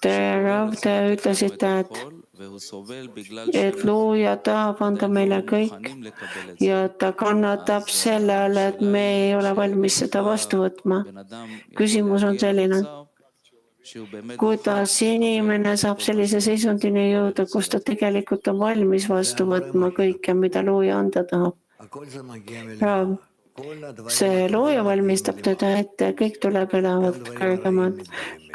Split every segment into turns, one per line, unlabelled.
Te ütlesite, et looja tahab anda meile kõik ja ta kannatab selle all, et me ei ole valmis seda vastu võtma. Küsimus on selline, kuidas inimene saab sellise seisundini jõuda, kus ta tegelikult on valmis vastu võtma kõike, mida looja anda tahab. See looja valmistab teda ette, kõik tulevad kõrgemad,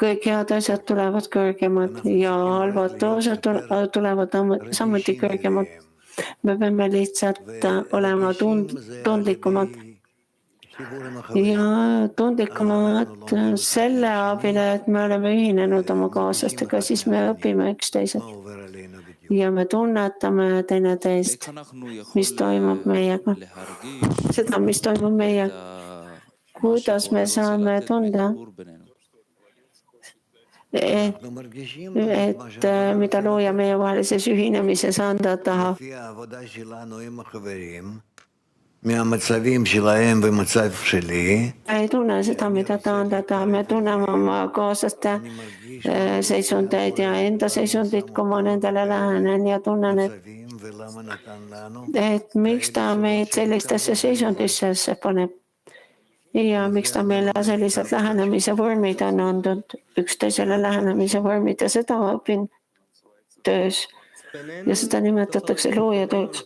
kõik head asjad tulevad kõrgemad ja halvad osad tulevad samuti kõrgemad. Me peame lihtsalt olema tundlikumad ja tundlikumad selle abil, et me oleme ühinenud oma kaaslastega, siis me õpime üksteiselt ja me tunnetame teineteist, mis toimub meiega. Seda, mis toimub meiega. Kuidas me saame tunda, et mida looja meievahelises ühinemises anda tahab. Ei tunne seda, mida ta anda tahab. Me tunneme oma kaaslaste seisundeid ja enda seisundit, kui ma nendele lähenen ja tunnen, et miks ta meid sellistesse seisundisse paneb. Ja miks ta meile sellised lähenemise vormid on andnud, üksteisele lähenemise vormid ja seda õpin töös ja seda nimetatakse looja tööks.